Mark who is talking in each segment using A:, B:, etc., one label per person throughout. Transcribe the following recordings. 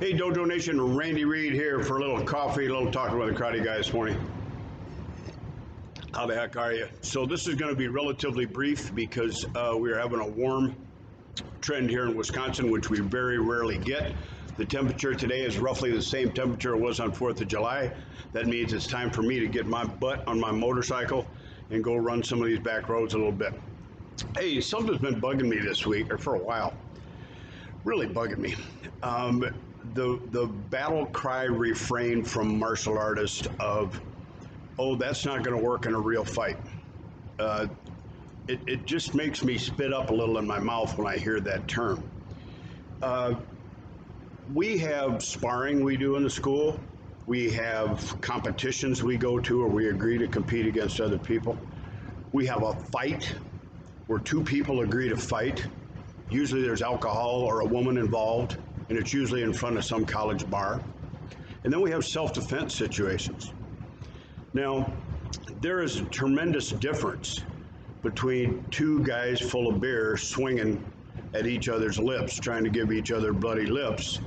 A: Hey, Dojo Nation, Randy Reed here for a little coffee, a little talking with the karate guy this morning. How the heck are you? So this is going to be relatively brief because we are having a warm trend here in Wisconsin, which we very rarely get. The temperature today is roughly the same temperature it was on 4th of July. That means it's time for me to get my butt on my motorcycle and go run some of these back roads a little bit. Hey, something's been bugging me this week, or for a while. Really bugging me. The battle cry refrain from martial artists of, oh, that's not going to work in a real fight. It just makes me spit up a little in my mouth when I hear that term. We have sparring we do in the school. We have competitions we go to where we agree to compete against other people. We have a fight where two people agree to fight. Usually there's alcohol or a woman involved, and it's usually in front of some college bar. And then we have self-defense situations. Now, there is a tremendous difference between two guys full of beer swinging at each other's lips, trying to give each other bloody lips,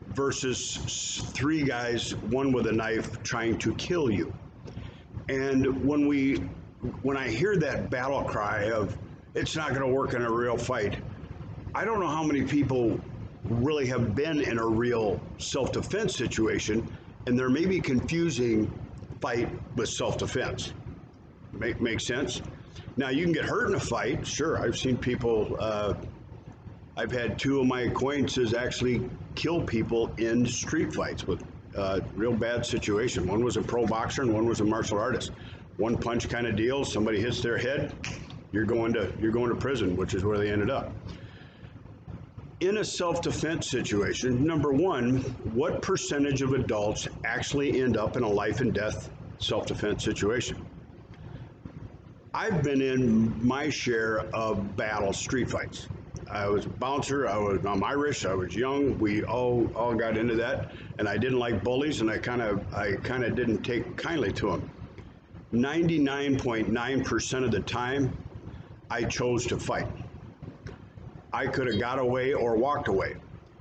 A: versus three guys, one with a knife, trying to kill you. And when I hear that battle cry of, it's not gonna work in a real fight, I don't know how many people really have been in a real self-defense situation, and they're maybe confusing fight with self-defense. Make sense? Now, you can get hurt in a fight. Sure, I've seen people, I've had two of my acquaintances actually kill people in street fights with real bad situation. One was a pro boxer and one was a martial artist. One punch kind of deal, somebody hits their head, you're going to prison, which is where they ended up. In a self-defense situation, number one, what percentage of adults actually end up in a life and death self-defense situation? I've been in my share of battle street fights. I was a bouncer, I'm Irish, I was young, we all got into that, and I didn't like bullies, and I kind of didn't take kindly to them. 99.9% of the time, I chose to fight. I could have got away or walked away.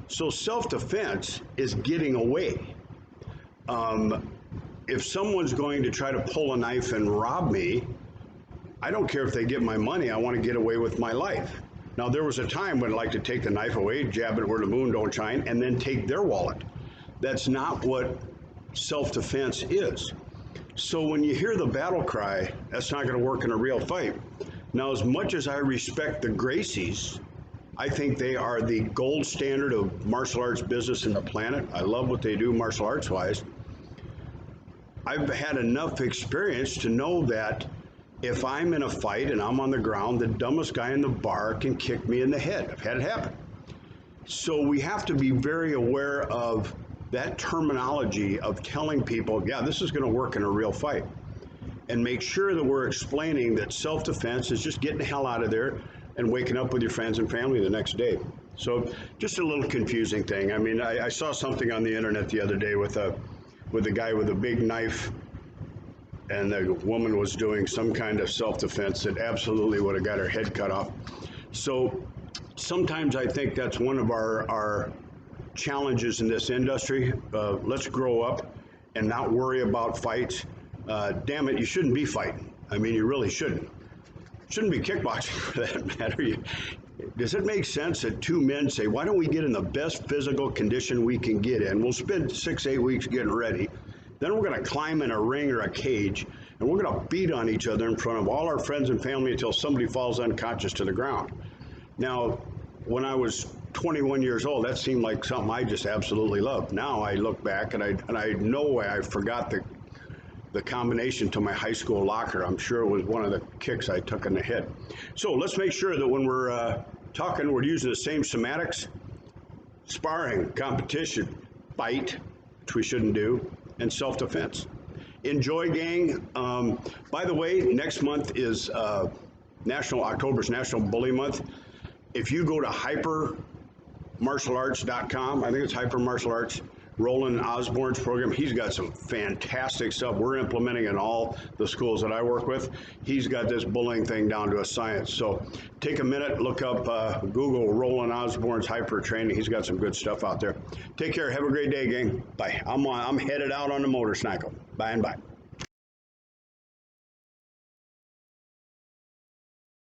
A: So self-defense is getting away. If someone's going to try to pull a knife and rob me, I don't care if they get my money, I want to get away with my life. Now, there was a time when I'd like to take the knife away, jab it where the moon don't shine, and then take their wallet. That's not what self-defense is. So when you hear the battle cry, that's not going to work in a real fight. Now, as much as I respect the Gracies, I think they are the gold standard of martial arts business in the planet. I love what they do martial arts wise. I've had enough experience to know that if I'm in a fight and I'm on the ground, the dumbest guy in the bar can kick me in the head. I've had it happen. So we have to be very aware of that terminology of telling people, yeah, this is going to work in a real fight. And make sure that we're explaining that self-defense is just getting the hell out of there and waking up with your friends and family the next day. So just a little confusing thing. I mean, I saw something on the internet the other day with a guy with a big knife, and the woman was doing some kind of self-defense that absolutely would have got her head cut off. So sometimes I think that's one of our challenges in this industry. Let's grow up and not worry about fights. Damn it, you shouldn't be fighting. I mean, you really shouldn't. Shouldn't be kickboxing for that matter. Does it make sense that two men say, why don't we get in the best physical condition we can get in? We'll spend 6-8 weeks getting ready. Then we're going to climb in a ring or a cage, and we're going to beat on each other in front of all our friends and family until somebody falls unconscious to the ground. Now, when I was 21 years old, that seemed like something I just absolutely loved. Now I look back and I know I forgot the combination to my high school locker. I'm sure it was one of the kicks I took in the head. So let's make sure that when we're talking, we're using the same semantics: sparring, competition, fight, which we shouldn't do, and self-defense. Enjoy, gang. By the way, next month is October's National Bully Month. If you go to hypermartialarts.com, I think it's Hyper Martial Arts, Roland Osborne's program. He's got some fantastic stuff. We're implementing in all the schools that I work with. He's got this bullying thing down to a science. So take a minute, look up, Google Roland Osborne's hyper training. He's got some good stuff out there. Take care. Have a great day, gang. Bye. I'm headed out on the motorcycle. Bye and bye.